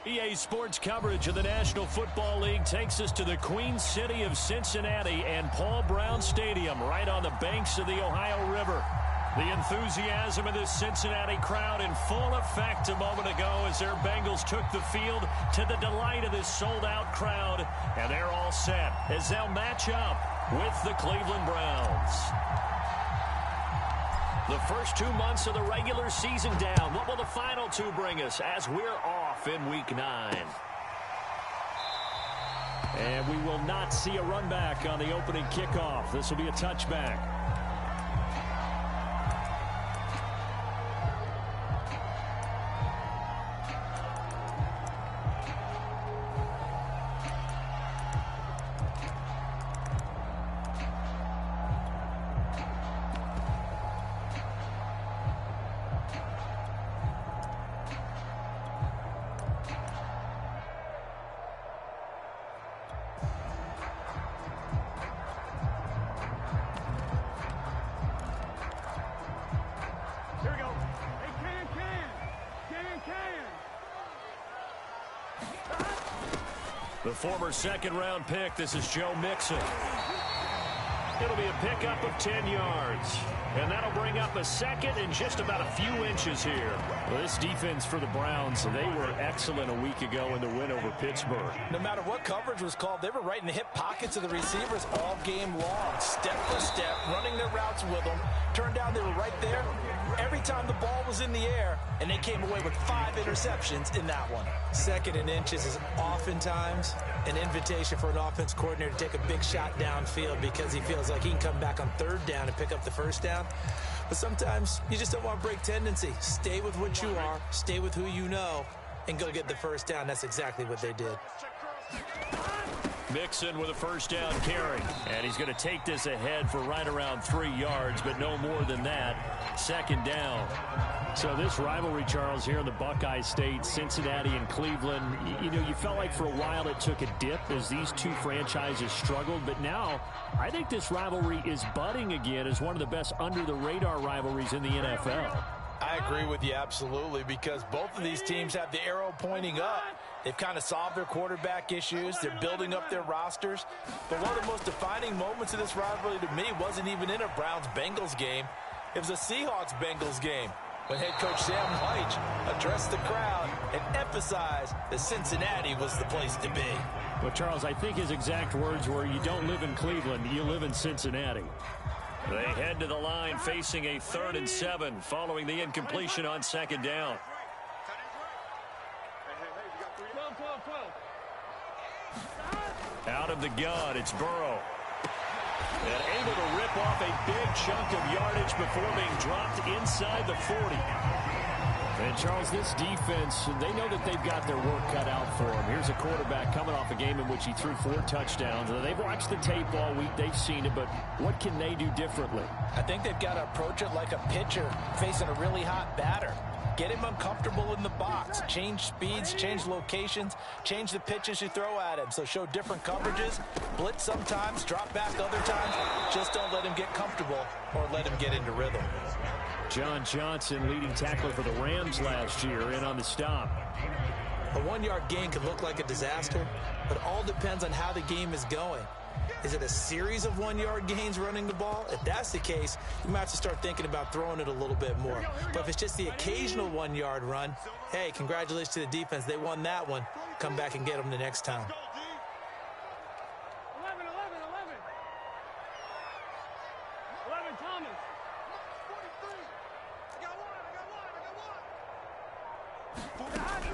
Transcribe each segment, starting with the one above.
EA Sports coverage of the National Football League takes us to the Queen City of Cincinnati and Paul Brown Stadium right on the banks of the Ohio River. The enthusiasm of this Cincinnati crowd in full effect a moment ago as their Bengals took the field to the delight of this sold-out crowd. And they're all set as they'll match up with the Cleveland Browns. The first 2 months of the regular season down. What will the final two bring us as we're off in Week 9? And we will not see a run back on the opening kickoff. This will be a touchback. The former second-round pick, this is Joe Mixon. It'll be a pickup of 10 yards. And that'll bring up a second and just about a few inches here. Well, this defense for the Browns, they were excellent a week ago in the win over Pittsburgh. No matter what coverage was called, they were right in the hip pockets of the receivers all game long. Step for step, running their routes with them. Turned out they were right there every time the ball was in the air, and they came away with 5 interceptions in that one. Second and inches is oftentimes an invitation for an offense coordinator to take a big shot downfield because he feels like he can come back on third down and pick up the first down. But sometimes you just don't want to break tendency. Stay with what you are, stay with who you know, and go get the first down. That's exactly what they did. Mixon with a first down carry. And he's going to take this ahead for right around 3 yards, but no more than that. Second down. So this rivalry, Charles, here in the Buckeye State, Cincinnati and Cleveland, you know, you felt like for a while it took a dip as these two franchises struggled. But now I think this rivalry is budding again as one of the best under-the-radar rivalries in the NFL. I agree with you absolutely because both of these teams have the arrow pointing up. They've kind of solved their quarterback issues. They're building up their rosters. But one of the most defining moments of this rivalry to me wasn't even in a Browns-Bengals game. It was a Seahawks-Bengals game when head coach Sam Leitch addressed the crowd and emphasized that Cincinnati was the place to be. Well, Charles, I think his exact words were, you don't live in Cleveland, you live in Cincinnati. They head to the line facing a 3rd and 7 following the incompletion on second down. Out of the gun, it's Burrow. And able to rip off a big chunk of yardage before being dropped inside the 40. And, Charles, this defense, they know that they've got their work cut out for them. Here's a quarterback coming off a game in which he threw 4 touchdowns. They've watched the tape all week. They've seen it, but what can they do differently? I think they've got to approach it like a pitcher facing a really hot batter. Get him uncomfortable in the box. Change speeds, change locations, change the pitches you throw at him. So show different coverages, blitz sometimes, drop back other times. Just don't let him get comfortable or let him get into rhythm. John Johnson, leading tackler for the Rams last year, in on the stop. A 1-yard gain could look like a disaster, but it all depends on how the game is going. Is it a series of 1-yard gains running the ball? If that's the case, you might have to start thinking about throwing it a little bit more. But if it's just the occasional 1-yard run, hey, congratulations to the defense. They won that one. Come back and get them the next time. 11, Thomas.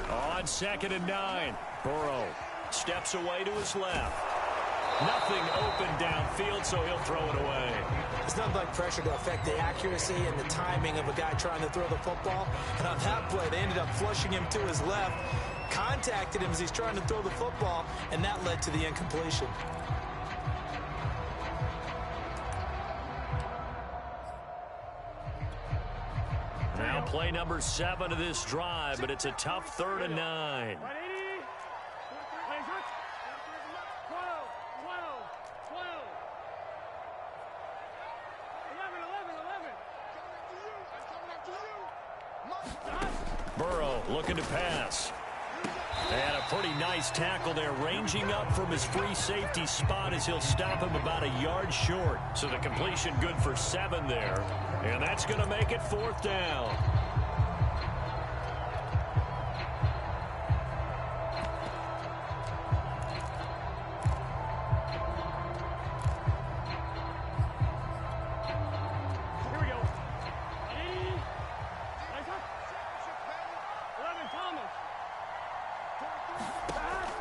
On 2nd and 9, Burrow steps away to his left. Nothing open downfield, so he'll throw it away. It's not like pressure to affect the accuracy and the timing of a guy trying to throw the football. And on that play, they ended up flushing him to his left, contacted him as he's trying to throw the football, and that led to the incompletion. Now play number 7 of this drive, but it's a tough 3rd and 9. Burrow looking to pass. Pretty nice tackle there, ranging up from his free safety spot as he'll stop him about a yard short. So the completion good for 7 there, and that's going to make it 4th down. Here we go. Ready? Lights up. 11 Thomas.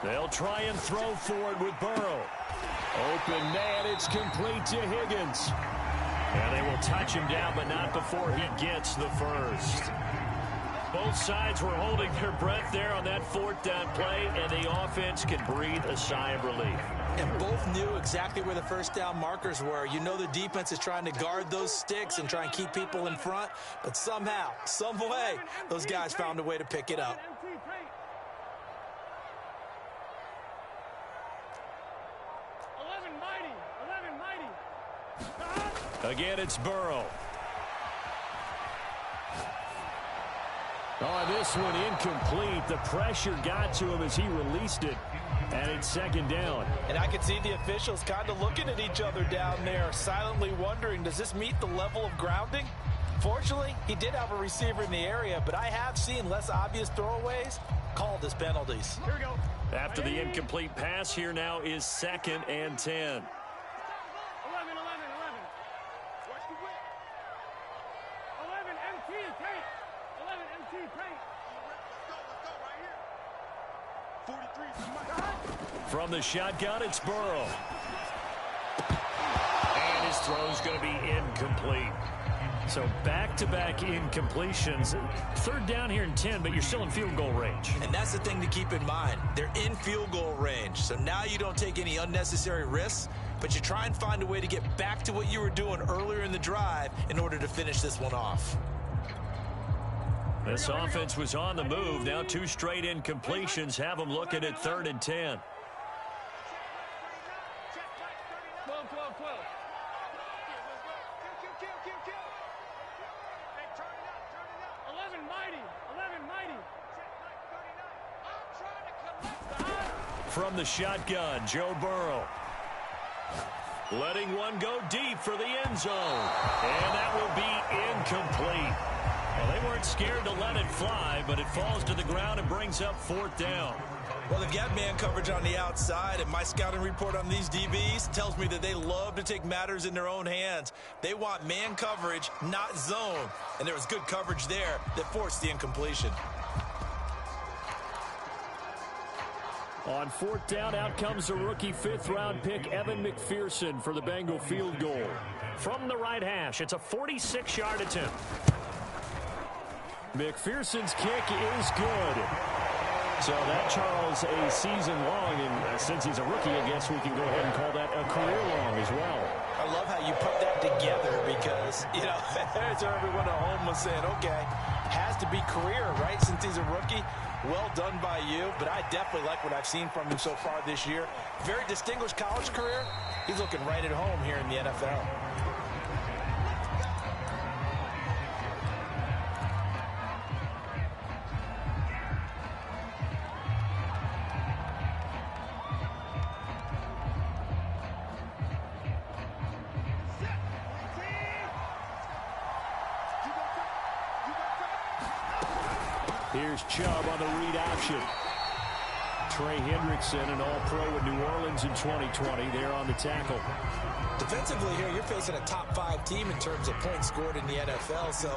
They'll try and throw for it with Burrow. Open man, it's complete to Higgins. And they will touch him down, but not before he gets the first. Both sides were holding their breath there on that 4th down play, and the offense can breathe a sigh of relief. And both knew exactly where the first down markers were. You know the defense is trying to guard those sticks and try and keep people in front, but somehow, some way, those guys found a way to pick it up. MT paint. 11 mighty. 11 mighty. Again, it's Burrow. Oh, this one incomplete. The pressure got to him as he released it, and it's 2nd down. And I could see the officials kind of looking at each other down there, silently wondering, does this meet the level of grounding? Fortunately, he did have a receiver in the area, but I have seen less obvious throwaways called as penalties. Here we go. After the incomplete pass, here now is 2nd and 10. 11, 11, 11. Watch the whip. 11 MT paint. 11 MT paint. Let's go right here. 43. From the shotgun, it's Burrow. And his throw's going to be incomplete. So back-to-back incompletions. 3rd down here and 10, but you're still in field goal range. And that's the thing to keep in mind. They're in field goal range. So now you don't take any unnecessary risks, but you try and find a way to get back to what you were doing earlier in the drive in order to finish this one off. This offense was on the move. Now 2 straight incompletions have them looking at 3rd and 10. 12, 12, 12. 11 mighty. 11 mighty. From the shotgun, Joe Burrow. Letting one go deep for the end zone. And that will be incomplete. Well, they weren't scared to let it fly, but it falls to the ground and brings up 4th down. Well, they've got man coverage on the outside, and my scouting report on these DBs tells me that they love to take matters in their own hands. They want man coverage, not zone. And there was good coverage there that forced the incompletion. On 4th down, out comes the rookie 5th-round pick, Evan McPherson, for the Bengal field goal. From the right hash, it's a 46-yard attempt. McPherson's kick is good. So that, Charles, a season long, and since he's a rookie, I guess we can go ahead and call that a career long as well. I love how you put that together because, you know, there's everyone at home was saying, okay, has to be career, right, since he's a rookie. Well done by you, but I definitely like what I've seen from him so far this year. Very distinguished college career. He's looking right at home here in the NFL. Here's Chubb on the read option. Trey Hendrickson, an all-pro with New Orleans in 2020. There on the tackle. Defensively here, you're facing a top-5 team in terms of points scored in the NFL. So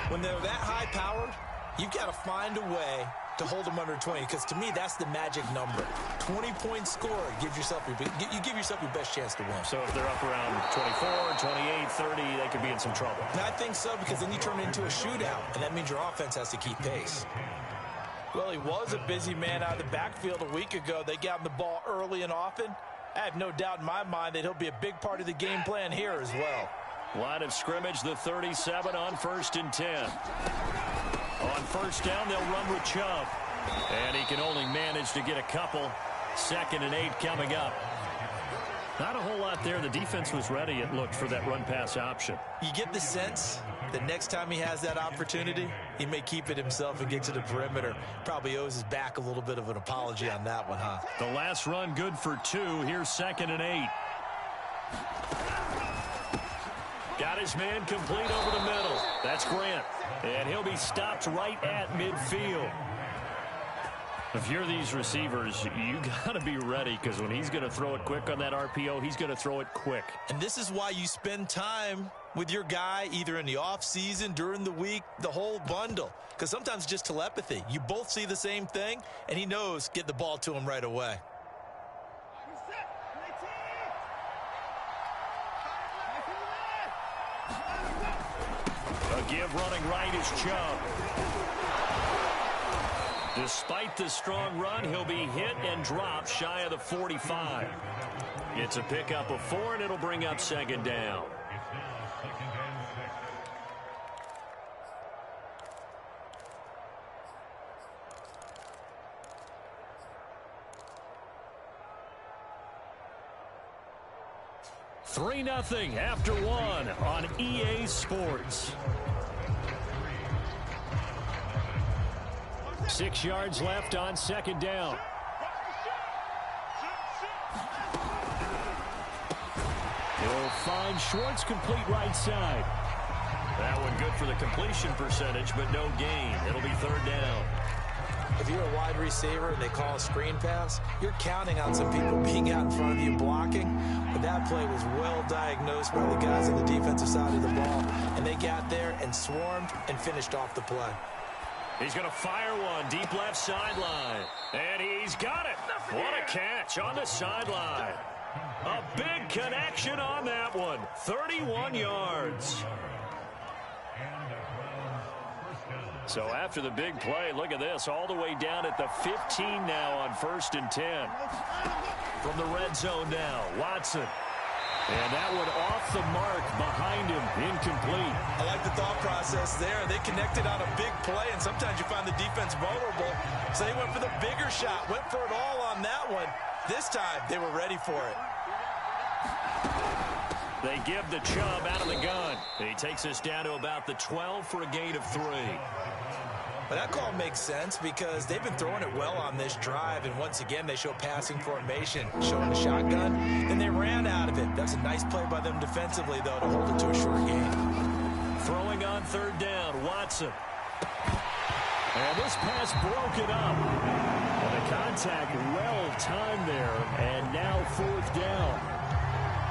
when they're that high-powered, you've got to find a way to hold them under 20, because to me, that's the magic number. 20 points scored gives yourself you give yourself your best chance to win. So if they're up around 24, 28, 30, they could be in some trouble. And I think so, because then you turn it into a shootout, and that means your offense has to keep pace. Well, he was a busy man out of the backfield a week ago. They got him the ball early and often. I have no doubt in my mind that he'll be a big part of the game plan here as well. Line of scrimmage, the 37 on 1st and 10. On 1st down, they'll run with Chubb. And he can only manage to get a couple. 2nd and 8 coming up. Not a whole lot there. The defense was ready, it looked, for that run-pass option. You get the sense the next time he has that opportunity, he may keep it himself and get to the perimeter. Probably owes his back a little bit of an apology on that one, huh? The last run good for 2. Here's 2nd and 8. Got his man complete over the middle. That's Grant. And he'll be stopped right at midfield. If you're these receivers, you got to be ready, because when he's going to throw it quick on that RPO, he's going to throw it quick. And this is why you spend time with your guy either in the offseason, during the week, the whole bundle. Because sometimes just telepathy. You both see the same thing, and he knows get the ball to him right away. A give running right is Chubb. Despite the strong run, he'll be hit and dropped shy of the 45. It's a pickup of 4, and it'll bring up 2nd down. Three 0 after 1 on EA Sports. 6 yards left on 2nd down. He'll find Schwartz complete right side. That one good for the completion percentage, but no gain. It'll be 3rd down. If you're a wide receiver and they call a screen pass, you're counting on some people being out in front of you blocking. But that play was well diagnosed by the guys on the defensive side of the ball. And they got there and swarmed and finished off the play. He's going to fire one deep left sideline. And he's got it. What a catch on the sideline. A big connection on that one. 31 yards. So after the big play, look at this. All the way down at the 15 now on 1st and 10. From the red zone now, Watson. And that one off the mark behind him, incomplete. I like the thought process there. They connected on a big play, and sometimes you find the defense vulnerable. So they went for the bigger shot, went for it all on that one. This time, they were ready for it. They give the Chubb out of the gun. He takes us down to about the 12 for a gain of 3. But that call makes sense because they've been throwing it well on this drive, and once again they show passing formation, showing the shotgun, and they ran out of it. That's a nice play by them defensively, though, to hold it to a short game. Throwing on 3rd down, Watson. And this pass broken up. And the contact well timed there, and now 4th down.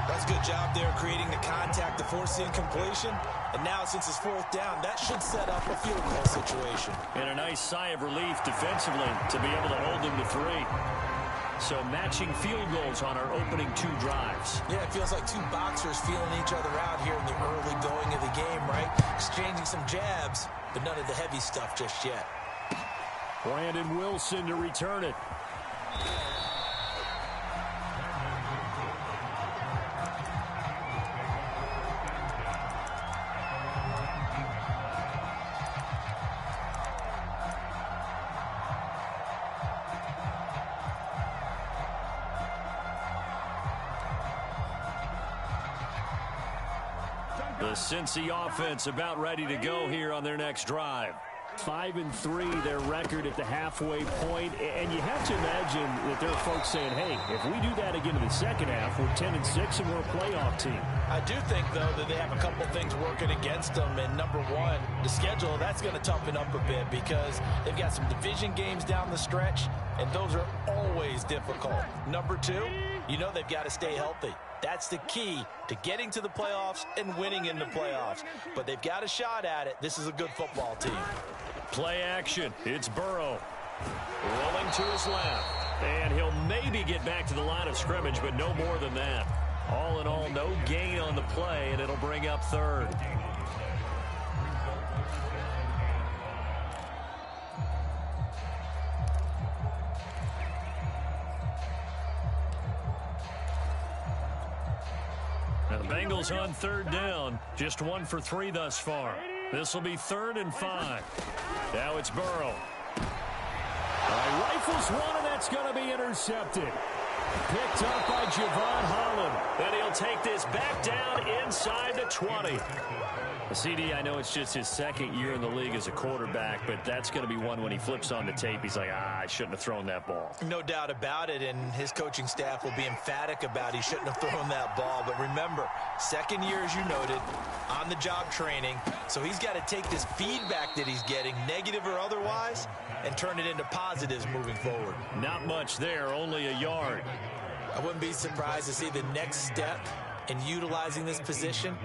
That's a good job there creating the contact to force the incompletion. And now, since it's 4th down, that should set up a field goal situation. And a nice sigh of relief defensively to be able to hold them to 3. So matching field goals on our opening 2 drives. Yeah, it feels like 2 boxers feeling each other out here in the early going of the game, right? Exchanging some jabs, but none of the heavy stuff just yet. Brandon Wilson to return it. The Cincy offense about ready to go here on their next drive. 5-3, their record at the halfway point, and you have to imagine that there are folks saying, hey, if we do that again in the second half, we're 10-6 and we're a playoff team. I do think, though, that they have a couple things working against them, and number one, the schedule, that's going to toughen up a bit because they've got some division games down the stretch, and those are always difficult. Number two, you know they've got to stay healthy. That's the key to getting to the playoffs and winning in the playoffs. But they've got a shot at it. This is a good football team. Play action. It's Burrow. Rolling to his left. And he'll maybe get back to the line of scrimmage, but no more than that. All in all, no gain on the play, and it'll bring up 3rd. Now the Bengals on 3rd down. Just 1 for 3 thus far. This will be 3rd and 5. Now it's Burrow. Rifles one, and that's going to be intercepted. Picked up by Javon Holland. And he'll take this back down inside the 20. CD, I know it's just his second year in the league as a quarterback, but that's going to be one when he flips on the tape. He's like, I shouldn't have thrown that ball. No doubt about it, and his coaching staff will be emphatic about he shouldn't have thrown that ball. But remember, second year, as you noted, on-the-job training, so he's got to take this feedback that he's getting, negative or otherwise, and turn it into positives moving forward. Not much there, only a yard. I wouldn't be surprised to see the next step in utilizing this position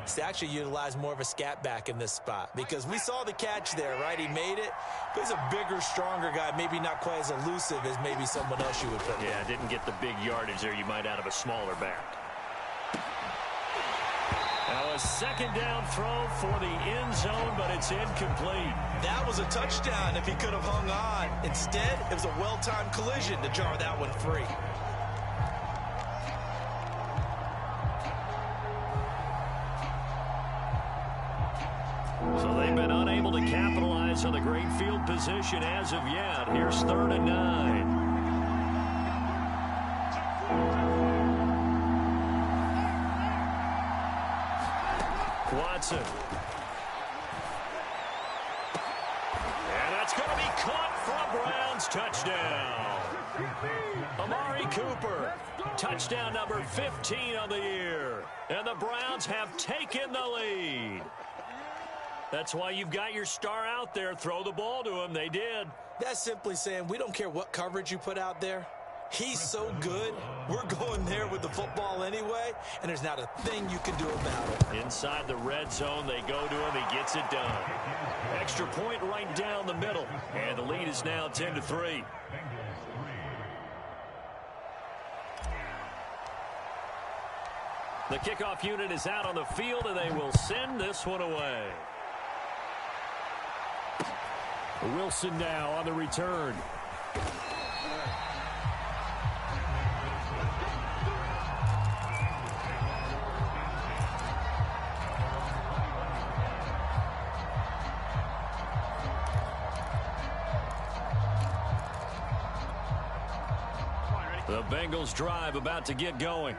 is to actually utilize more of a scat back in this spot, because we saw the catch there, right? He made it, but he's a bigger, stronger guy, maybe not quite as elusive as maybe someone else you would put. Yeah, didn't get the big yardage there you might out of a smaller back. Now a second down throw for the end zone, but it's incomplete. That was a touchdown if he could have hung on. Instead, it was a well-timed collision to jar that one free. So they've been unable to capitalize on the great field position as of yet. Here's 3rd and 9. Watson. And that's going to be caught for a Browns touchdown. Amari Cooper, touchdown number 15 on the year. And the Browns have taken the lead. That's why you've got your star out there. Throw the ball to him. They did. That's simply saying we don't care what coverage you put out there. He's so good. We're going there with the football anyway, and there's not a thing you can do about it. Inside the red zone, they go to him. He gets it done. Extra point right down the middle, and the lead is now 10-3. The kickoff unit is out on the field, and they will send this one away. Wilson now on the return. The Bengals drive about to get going.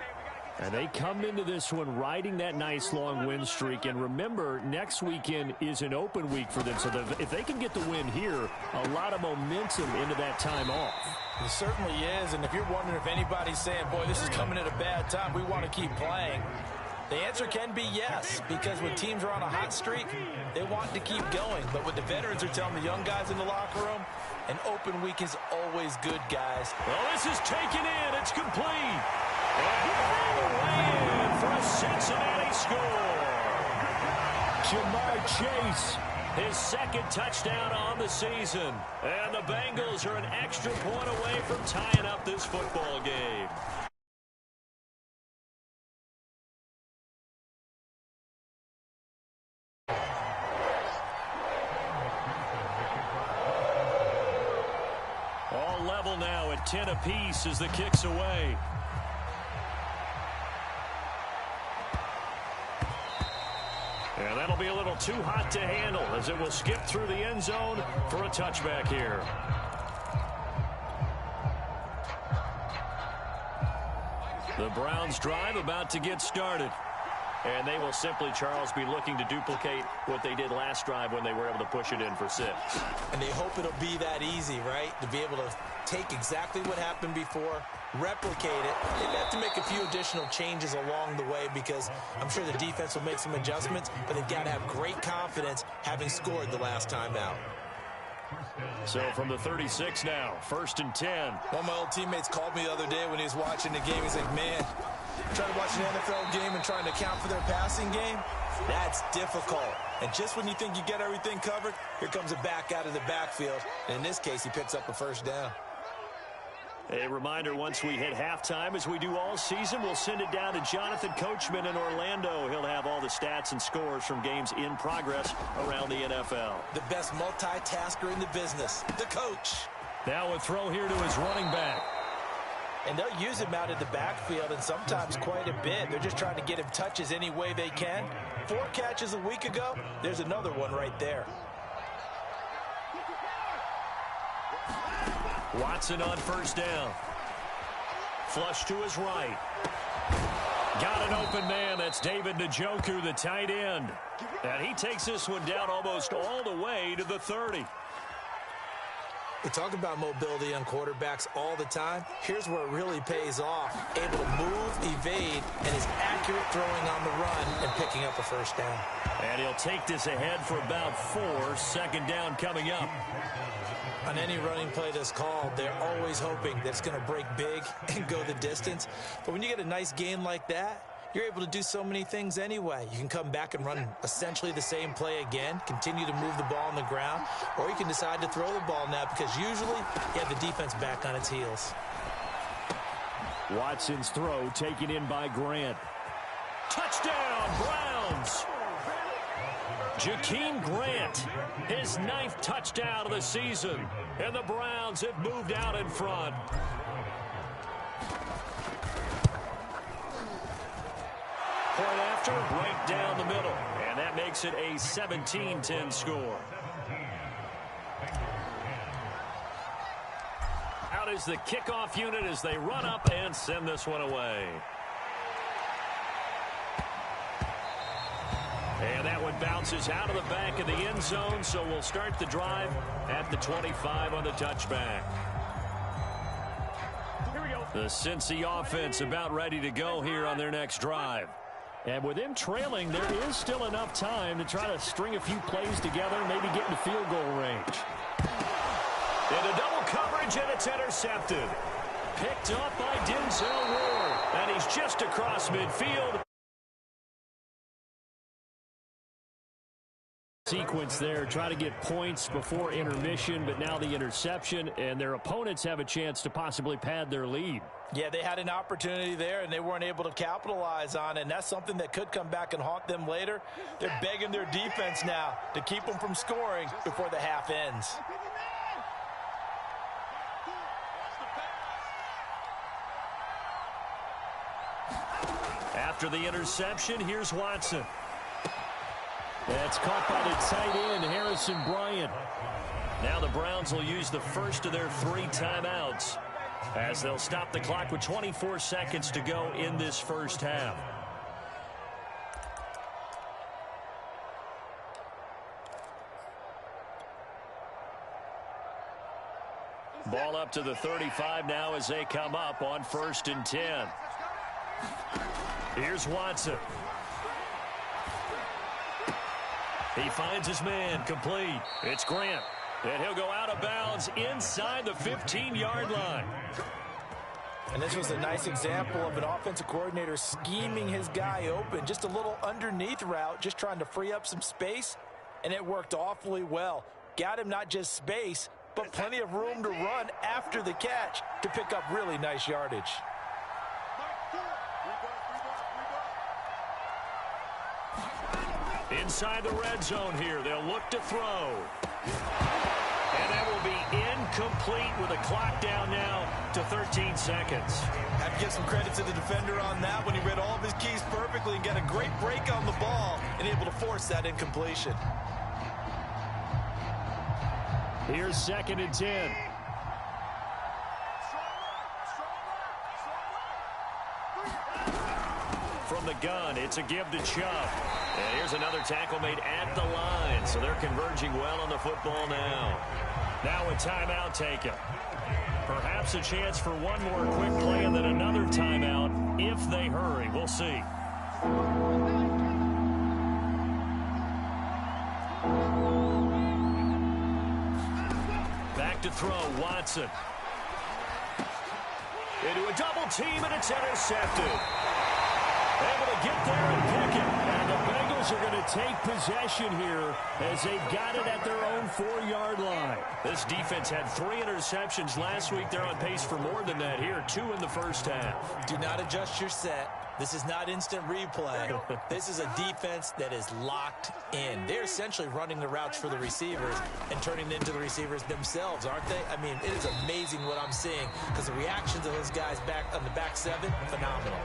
And they come into this one riding that nice long win streak. And remember, next weekend is an open week for them. So if they can get the win here, a lot of momentum into that time off. It certainly is. And if you're wondering if anybody's saying, boy, this is coming at a bad time, we want to keep playing, the answer can be yes. Because when teams are on a hot streak, they want to keep going. But what the veterans are telling the young guys in the locker room, an open week is always good, guys. Well, this is taken in. It's complete. And all the way in for a Cincinnati score. Jamar Chase, his second touchdown on the season. And the Bengals are an extra point away from tying up this football game. All level now at 10 apiece as the kick's away. And that'll be a little too hot to handle as it will skip through the end zone for a touchback here. The Browns drive about to get started. And they will simply, Charles, be looking to duplicate what they did last drive when they were able to push it in for 6. And they hope it'll be that easy, right? To be able to take exactly what happened before, replicate it. They've got to make a few additional changes along the way because I'm sure the defense will make some adjustments, but they've got to have great confidence having scored the last time out. So from the 36 now, 1st and 10. One of my old teammates called me the other day when he was watching the game. He's like, man, trying to watch an NFL game and trying to account for their passing game, that's difficult. And just when you think you get everything covered, here comes a back out of the backfield. And in this case, he picks up a first down. A reminder, once we hit halftime, as we do all season, we'll send it down to Jonathan Coachman in Orlando. He'll have all the stats and scores from games in progress around the NFL. The best multitasker in the business, the coach. Now a throw here to his running back. And they'll use him out of the backfield, and sometimes quite a bit. They're just trying to get him touches any way they can. 4 catches a week ago. There's another one right there. Watson on first down. Flush to his right. Got an open man. That's David Njoku, the tight end. And he takes this one down almost all the way to the 30. We talk about mobility on quarterbacks all the time. Here's where it really pays off. Able to move, evade, and is accurate throwing on the run and picking up a first down. And he'll take this ahead for about 4. Second down coming up. On any running play that's called, they're always hoping that it's going to break big and go the distance. But when you get a nice gain like that, you're able to do so many things anyway. You can come back and run essentially the same play again, continue to move the ball on the ground, or you can decide to throw the ball now because usually you have the defense back on its heels. Watson's throw taken in by Grant. Touchdown, Browns! Jakeem Grant, his 9th touchdown of the season, and the Browns have moved out in front. Point after, right down the middle. And that makes it a 17-10 score. Out is the kickoff unit as they run up and send this one away. And that one bounces out of the back of the end zone, so we'll start the drive at the 25 on the touchback. Here we go. The Cincy offense about ready to go here on their next drive. And with them trailing, there is still enough time to try to string a few plays together, maybe get into field goal range. Into double coverage, and it's intercepted. Picked up by Denzel Ward, and he's just across midfield. Sequence there, try to get points before intermission, but now the interception, and their opponents have a chance to possibly pad their lead. Yeah, they had an opportunity there, and they weren't able to capitalize on it, and that's something that could come back and haunt them later. They're begging their defense now to keep them from scoring before the half ends. After the interception, here's Watson. That's caught by the tight end, Harrison Bryant. Now the Browns will use the first of their 3 timeouts as they'll stop the clock with 24 seconds to go in this first half. Ball up to the 35 now as they come up on 1st and 10. Here's Watson. He finds his man, complete. It's Grant, and he'll go out of bounds inside the 15-yard line. And this was a nice example of an offensive coordinator scheming his guy open. Just a little underneath route, just trying to free up some space, and it worked awfully well. Got him not just space, but plenty of room to run after the catch to pick up really nice yardage. Inside the red zone here, they'll look to throw. And that will be incomplete with a clock down now to 13 seconds. Have to give some credit to the defender on that when he read all of his keys perfectly and got a great break on the ball and able to force that incompletion. Here's 2nd and 10. From the gun, it's a give to Chubb. And here's another tackle made at the line, so they're converging well on the football now. Now a timeout taken. Perhaps a chance for one more quick play and then another timeout if they hurry. We'll see. Back to throw, Watson. Into a double team, and it's intercepted. Able to get there and pick it. And the Bengals are going to take possession here as they've got it at their own 4-yard line. This defense had 3 interceptions last week. They're on pace for more than that here. 2 in the first half. Do not adjust your set. This is not instant replay. This is a defense that is locked in. They're essentially running the routes for the receivers and turning it into the receivers themselves, aren't they? I mean, it is amazing what I'm seeing because the reactions of those guys back on the back 7, phenomenal.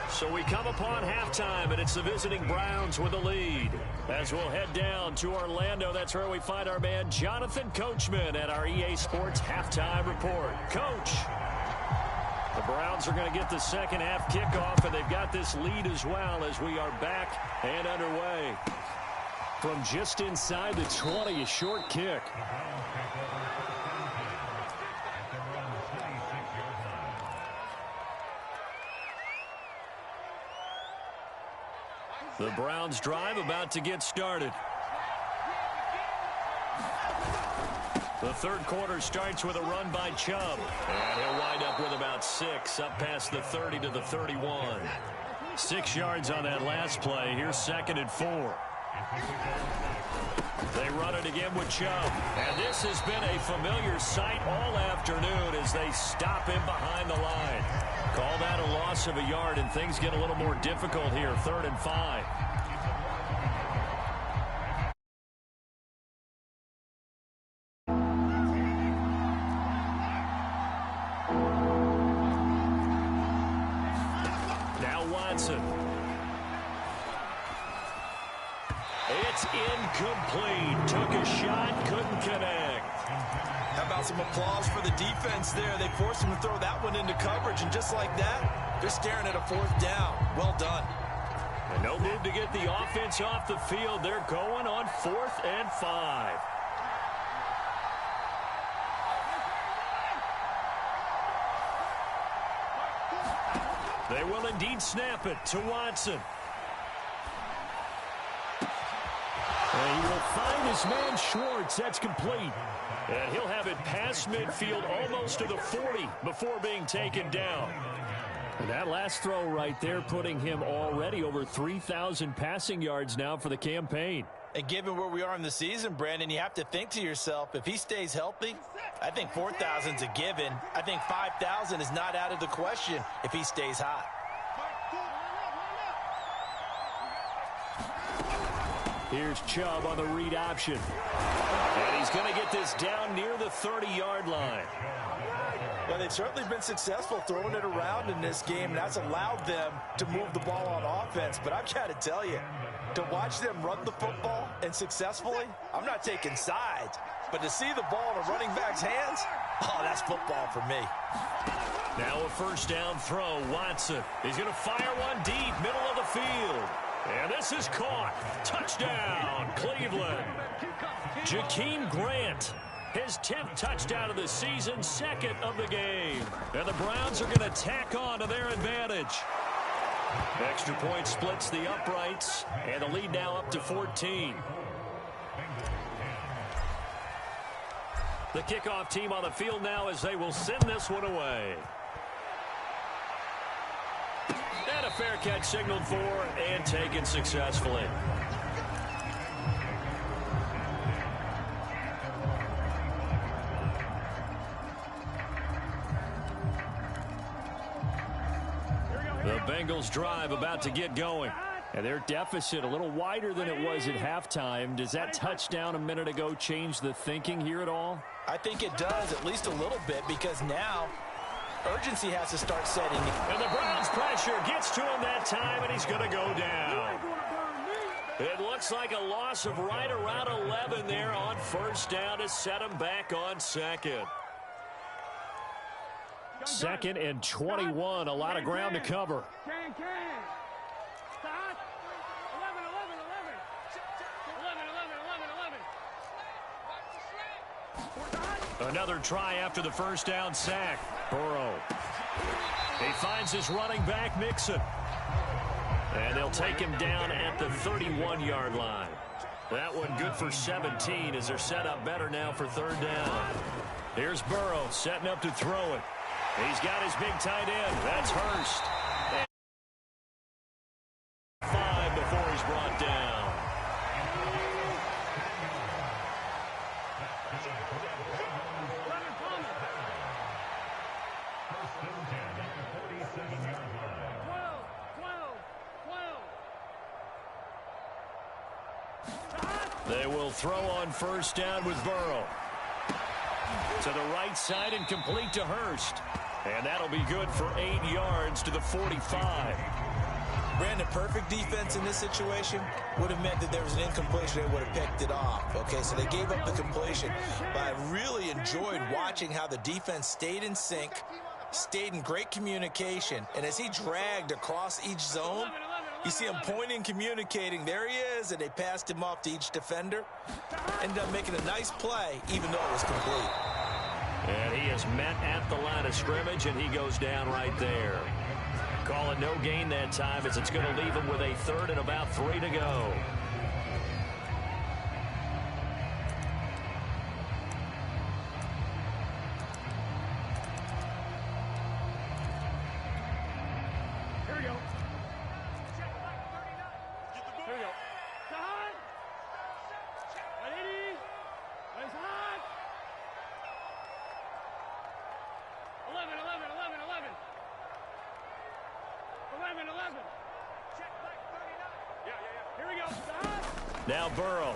So we come upon halftime, and it's the visiting Browns with the lead. As we'll head down to Orlando, that's where we find our man Jonathan Coachman at our EA Sports Halftime Report. Coach. The Browns are going to get the second half kickoff, and they've got this lead as well as we are back and underway. From just inside the 20, a short kick. The Browns drive about to get started. The third quarter starts with a run by Chubb. And he'll wind up with about 6, up past the 30 to the 31. 6 yards on that last play. Here's 2nd and 4. They run it again with Chubb. And this has been a familiar sight all afternoon as they stop him behind the line. Call that a loss of a yard, and things get a little more difficult here. 3rd and 5. It's incomplete. Took a shot, couldn't connect. How about some applause for the defense there? They forced him to throw that one into coverage, and just like that, they're staring at a 4th down. Well done. And no move to get the offense off the field. They're going on 4th and 5. They will indeed snap it to Watson. And he will find his man Schwartz. That's complete. And he'll have it past midfield almost to the 40 before being taken down. And that last throw right there putting him already over 3,000 passing yards now for the campaign. And given where we are in the season, Brandon, you have to think to yourself, if he stays healthy, I think 4,000's a given. I think 5,000 is not out of the question if he stays hot. Here's Chubb on the read option. And he's going to get this down near the 30-yard line. Well, they've certainly been successful throwing it around in this game. That's allowed them to move the ball on offense. But I've got to tell you, to watch them run the football and successfully, I'm not taking sides. But to see the ball in a running back's hands, oh, that's football for me. Now a 1st down throw. Watson. He's going to fire one deep, middle of the field. And this is caught. Touchdown, Cleveland. Jakeem Grant, his 10th touchdown of the season, 2nd of the game. And the Browns are going to tack on to their advantage. Extra point splits the uprights, and the lead now up to 14. The kickoff team on the field now as they will send this one away. And a fair catch signaled for and taken successfully. The Bengals drive about to get going. And their deficit a little wider than it was at halftime. Does that touchdown a minute ago change the thinking here at all? I think it does, at least a little bit, because now urgency has to start setting. And the Browns pressure gets to him that time, and he's going to go down. It looks like a loss of right around 11 there on 1st down to set him back on 2nd. 2nd and 21, a lot of ground to cover. Stop. 11. Another try after the 1st down sack. Burrow. He finds his running back, Mixon. And they'll take him down at the 31-yard line. That one good for 17 as they're set up better now for 3rd down. Here's Burrow setting up to throw it. He's got his big tight end. That's Hurst. And 5 before he's brought down. They will throw on 1st down with Burrow. To the right side and complete to Hurst. And that'll be good for 8 yards to the 45. Brandon, perfect defense in this situation would have meant that there was an incompletion. They would have picked it off. Okay, so they gave up the completion. But I really enjoyed watching how the defense stayed in sync, stayed in great communication. And as he dragged across each zone, you see him pointing, communicating. There he is, and they passed him off to each defender. Ended up making a nice play, even though it was complete. And he is met at the line of scrimmage, and he goes down right there. Call it no gain that time, as it's going to leave him with a third and about 3 to go. Now Burrow.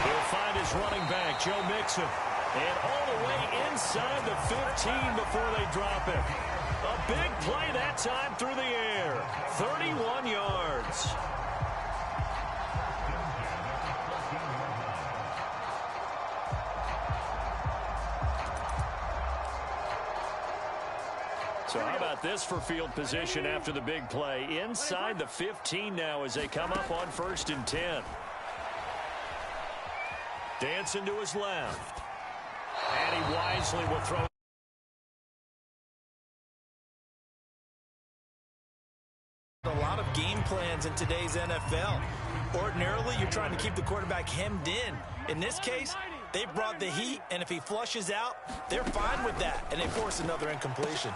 He'll find his running back, Joe Mixon. And all the way inside the 15 before they drop it. A big play that time through the air. 31 yards. So how about this for field position after the big play? Inside the 15 now as they come up on 1st and 10. Dancing to his left. And he wisely will throw. A lot of game plans in today's NFL. Ordinarily, you're trying to keep the quarterback hemmed in. In this case, they brought the heat, and if he flushes out, they're fine with that, and they force another incompletion.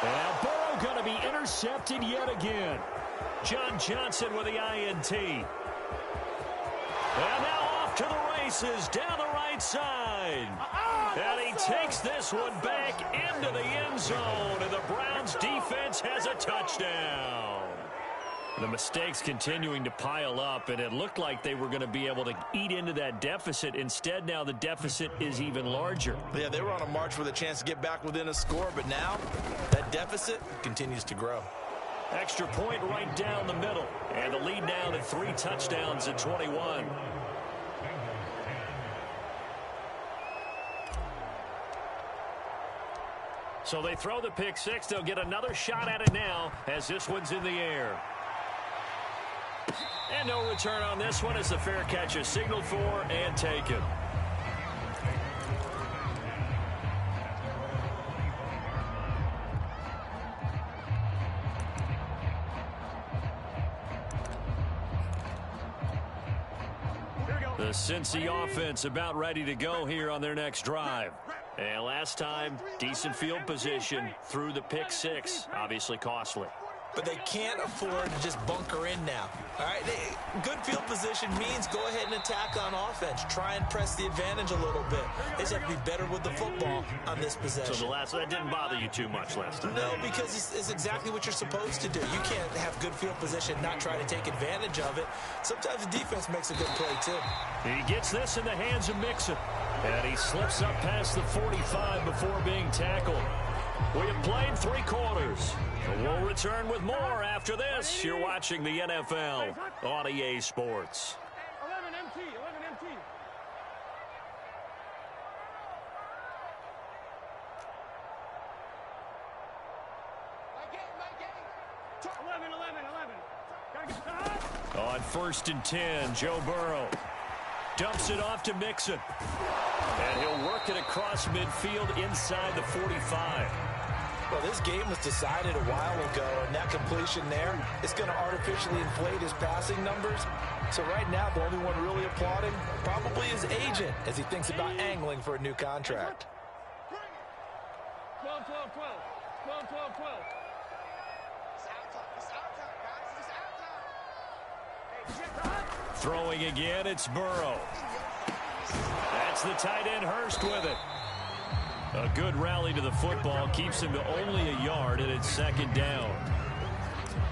Now Burrow going to be intercepted yet again. John Johnson with the INT. And now off to the races down the right side. And he takes this one back into the end zone, and the Browns defense has a touchdown. The mistakes continuing to pile up, and it looked like they were going to be able to eat into that deficit. Instead, now the deficit is even larger. Yeah, they were on a march with a chance to get back within a score, but now that deficit continues to grow. Extra point right down the middle, and the lead now to 3 touchdowns at 21. So they throw the pick six. They'll get another shot at it now as this one's in the air. And no return on this one as the fair catch is signaled for and taken. The Cincy offense about ready to go here on their next drive. And last time, decent field position through the pick six. Obviously costly. But they can't afford to just bunker in now. All right, good field position means go ahead and attack on offense. Try and press the advantage a little bit. They just have to be better with the football on this possession. So that didn't bother you too much last time? No, because it's exactly what you're supposed to do. You can't have good field position, not try to take advantage of it. Sometimes the defense makes a good play, too. He gets this in the hands of Mixon. And he slips up past the 45 before being tackled. We have played 3 quarters. We'll return with more after this. You're watching the NFL on EA Sports. 11 MT, 11 MT. My game. 11. On 1st and 10, Joe Burrow dumps it off to Mixon. And he'll work it across midfield inside the 45. Well, this game was decided a while ago, and that completion there is going to artificially inflate his passing numbers. So right now, the only one really applauding probably his agent as he thinks about angling for a new contract. 12, 12, 12. 12, 12, 12. Throwing again, it's Burrow. That's the tight end Hurst with it. A good rally to the football keeps him to only a yard, and it's 2nd down.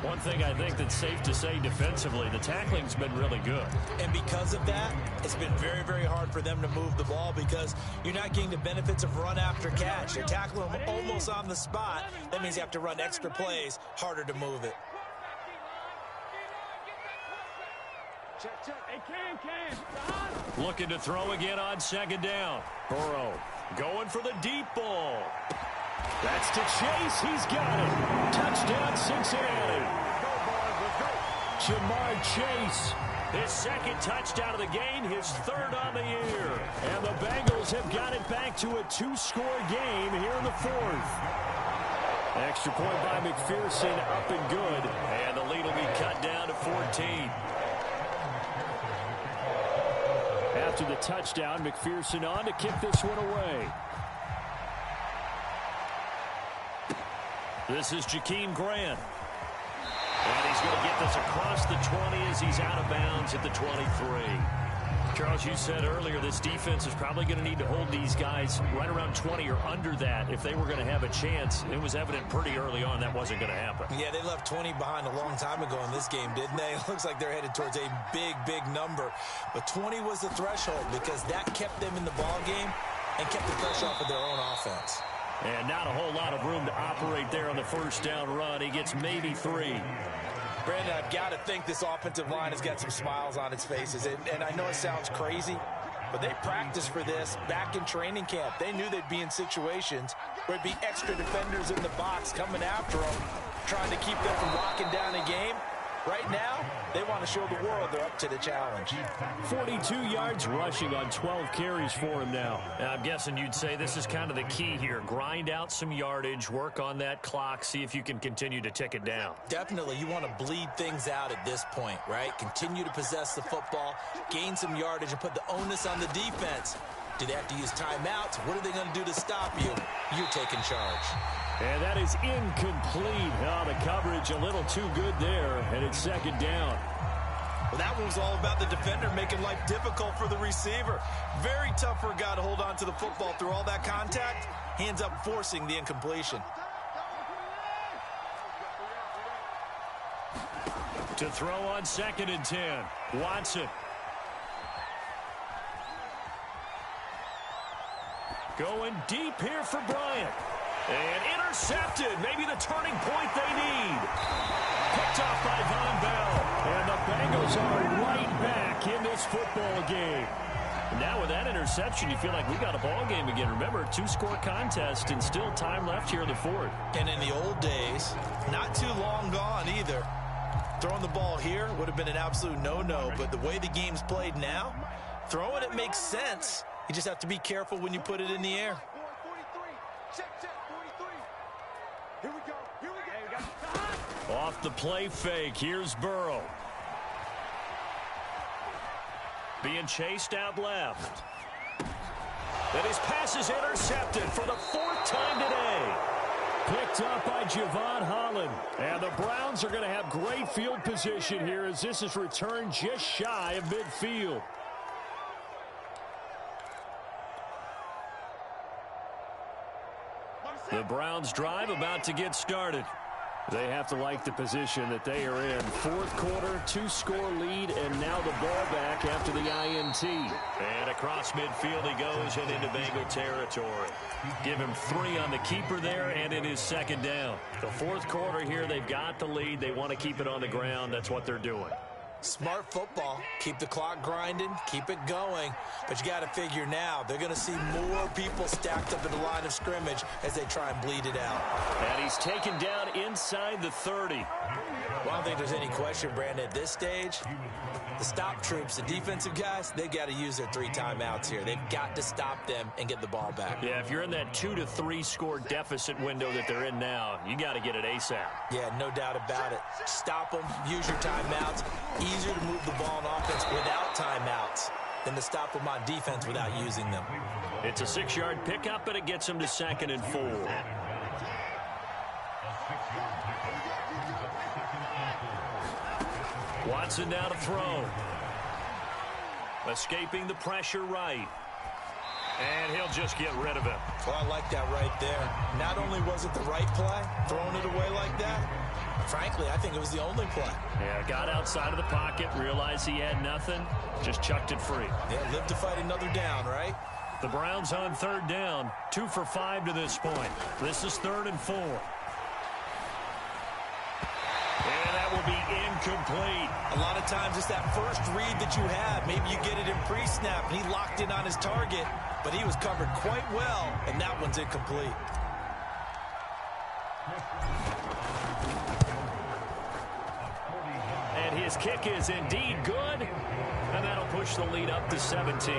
One thing I think that's safe to say defensively, the tackling's been really good. And because of that, it's been very, very hard for them to move the ball because you're not getting the benefits of run after catch. They're tackling them almost on the spot. That means you have to run extra plays, harder to move it. Check, check. Hey, Cam. Looking to throw again on second down. Burrow going for the deep ball. That's to Chase. He's got it. Touchdown, Cincinnati. Jamar Chase, his second touchdown of the game, his third on the year. And the Bengals have got it back to a 2-score game here in the fourth. Extra point by McPherson, up and good. And the lead will be cut down to 14. After the touchdown, McPherson on to kick this one away. This is Jakeem Grant. And he's going to get this across the 20 as he's out of bounds at the 23. Charles, you said earlier this defense is probably going to need to hold these guys right around 20 or under that if they were going to have a chance. It was evident pretty early on that wasn't going to happen. Yeah, they left 20 behind a long time ago in this game, didn't they? It looks like they're headed towards a big, big number. But 20 was the threshold because that kept them in the ball game and kept the pressure off of their own offense. And not a whole lot of room to operate there on the first down run. He gets maybe 3. Brandon, I've got to think this offensive line has got some smiles on its faces. And I know it sounds crazy, but they practiced for this back in training camp. They knew they'd be in situations where it'd be extra defenders in the box coming after them, trying to keep them from locking down a game. Right now, they want to show the world they're up to the challenge. 42 yards rushing on 12 carries for him now. And I'm guessing you'd say this is kind of the key here. Grind out some yardage, work on that clock, see if you can continue to tick it down. Definitely, you want to bleed things out at this point, right? Continue to possess the football, gain some yardage, and put the onus on the defense. Do they have to use timeouts? What are they going to do to stop you? You're taking charge. And that is incomplete. Oh, the coverage a little too good there, and it's second down. Well, that one was all about the defender making life difficult for the receiver. Very tough for a guy to hold on to the football through all that contact. He ends up forcing the incompletion. To throw on 2nd and 10. Watson. Going deep here for Bryant. And intercepted. Maybe the turning point they need. Picked off by Von Bell. And the Bengals are right back in this football game. Now with that interception, you feel like we got a ball game again. Remember, 2-score contest and still time left here in the fourth. And in the old days, not too long gone either. Throwing the ball here would have been an absolute no-no. But the way the game's played now, throwing it makes sense. You just have to be careful when you put it in the air. Here we go. Here we go. Off the play fake. Here's Burrow. Being chased out left. And his pass is intercepted for the 4th time today. Picked up by Javon Holland. And the Browns are going to have great field position here as this is returned just shy of midfield. The Browns drive about to get started. They have to like the position that they are in. 4th quarter, 2-score lead, and now the ball back after the INT. And across midfield he goes and into Bengal territory. Give him 3 on the keeper there, and it is 2nd down. The 4th quarter here, they've got the lead. They want to keep it on the ground. That's what they're doing. Smart football. Keep the clock grinding. Keep it going. But you got to figure now they're going to see more people stacked up at the line of scrimmage as they try and bleed it out. And he's taken down inside the 30. Well, I don't think there's any question, Brandon, at this stage, the stop troops, the defensive guys, they've got to use their 3 timeouts here. They've got to stop them and get the ball back. Yeah, if you're in that 2 to 3 score deficit window that they're in now, you got to get it ASAP. Yeah, no doubt about it. Stop them, use your timeouts. Easier to move the ball on offense without timeouts than to stop them on defense without using them. It's a 6-yard pickup, but it gets them to 2nd and 4. Watson now to throw. Escaping the pressure right. And he'll just get rid of it. Well, I like that right there. Not only was it the right play, throwing it away like that, frankly, I think it was the only play. Yeah, got outside of the pocket, realized he had nothing, just chucked it free. Yeah, live to fight another down, right? The Browns on 3rd down, 2 for 5 to this point. This is 3rd and 4. And that will be incomplete. A lot of times it's that first read that you have. Maybe you get it in pre-snap, and he locked in on his target, but he was covered quite well, and that one's incomplete. And his kick is indeed good, and that'll push the lead up to 17.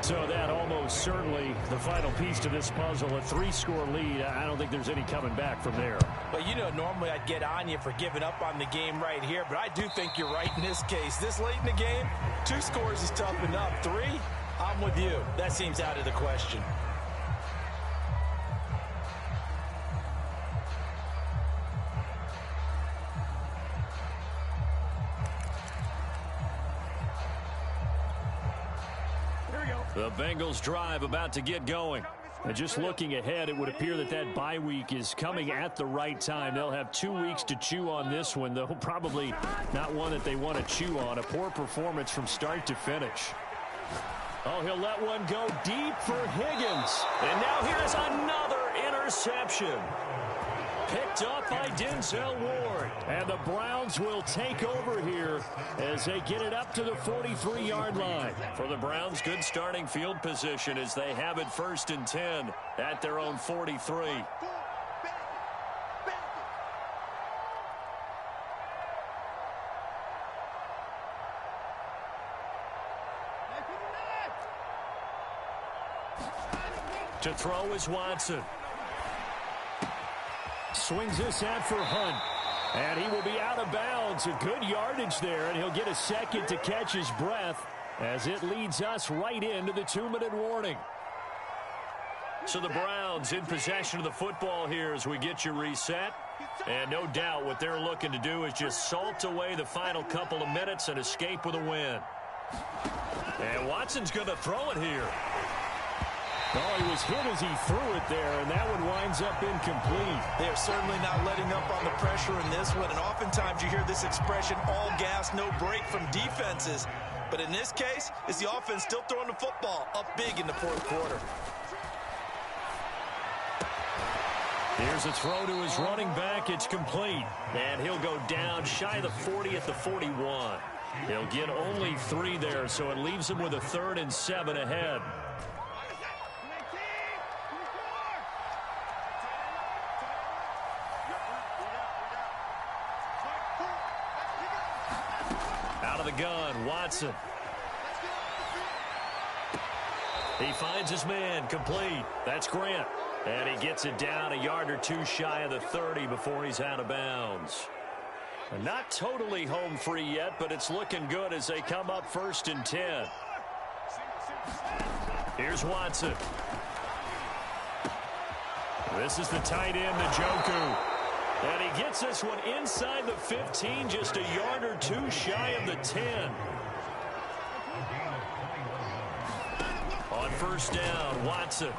So that almost certainly the final piece to this puzzle, a 3-score lead. I don't think there's any coming back from there. Well, you know, normally I'd get on you for giving up on the game right here, but I do think you're right in this case. This late in the game, 2 scores is tough enough. 3, I'm with you. That seems out of the question. The Bengals drive about to get going. And just looking ahead, it would appear that that bye week is coming at the right time. They'll have 2 weeks to chew on this one, though probably not one that they want to chew on. A poor performance from start to finish. Oh, he'll let one go deep for Higgins. And now here's another interception. Picked up by Denzel Ward. And the Browns will take over here as they get it up to the 43-yard line. For the Browns, good starting field position as they have it 1st and 10 at their own 43. To throw is Watson. Swings this out for Hunt. And he will be out of bounds. A good yardage there, and he'll get a second to catch his breath as it leads us right into the 2-minute warning. So the Browns in possession of the football here as we get you reset. And no doubt what they're looking to do is just salt away the final couple of minutes and escape with a win. And Watson's going to throw it here. Oh, he was hit as he threw it there, and that one winds up incomplete. They are certainly not letting up on the pressure in this one, and oftentimes you hear this expression, all gas, no break from defenses. But in this case, it's the offense still throwing the football up big in the 4th quarter. Here's a throw to his running back. It's complete. And he'll go down shy of the 40 at the 41. He'll get only 3 there, so it leaves him with a 3rd and 7 ahead. The gun, Watson. He finds his man, complete. That's Grant. And he gets it down a yard or 2 shy of the 30 before he's out of bounds. And not totally home free yet, but it's looking good as they come up 1st and 10. Here's Watson. This is the tight end, Njoku. And he gets this one inside the 15, just a yard or 2 shy of the 10. On 1st down, Watson.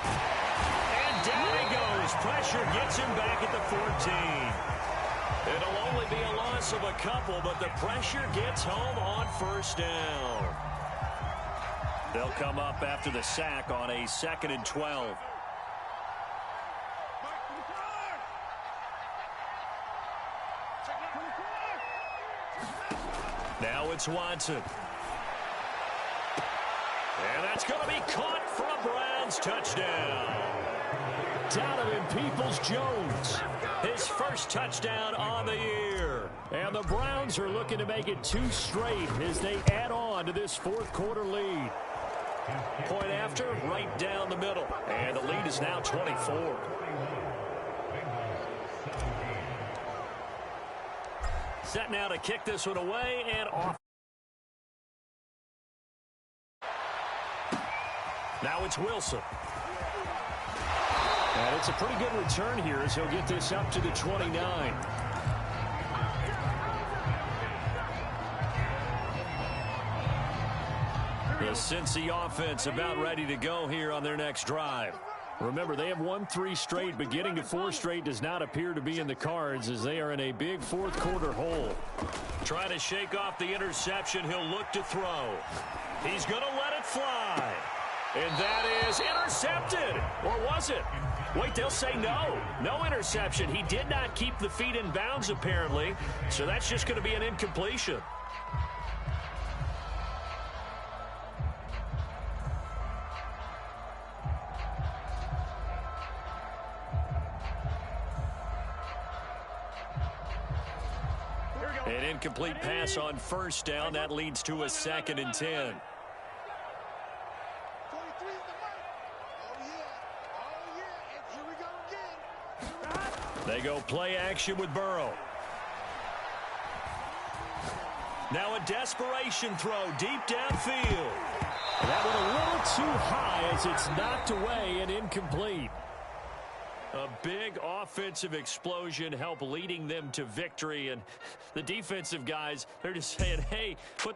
And down he goes. Pressure gets him back at the 14. It'll only be a loss of a couple, but the pressure gets home on 1st down. They'll come up after the sack on a 2nd and 12. Now it's Watson. And that's going to be caught for a Browns touchdown. Donovan Peoples-Jones, his 1st touchdown on the year. And the Browns are looking to make it 2 straight as they add on to this 4th quarter lead. Point after, right down the middle. And the lead is now 24. Set now to kick this one away and off. Now it's Wilson. And it's a pretty good return here as he'll get this up to the 29. The Cincy offense about ready to go here on their next drive. Remember, they have won 3 straight, but getting to 4 straight does not appear to be in the cards as they are in a big 4th quarter hole. Trying to shake off the interception, he'll look to throw. He's going to let it fly. And that is intercepted. Or was it? Wait, they'll say no. No interception. He did not keep the feet in bounds, apparently. So that's just going to be an incompletion. An incomplete pass on first down. That leads to a 2nd and 10. They go play action with Burrow. Now a desperation throw deep downfield. That one a little too high as it's knocked away and incomplete. A big offensive explosion helped leading them to victory. And the defensive guys, they're just saying, hey, put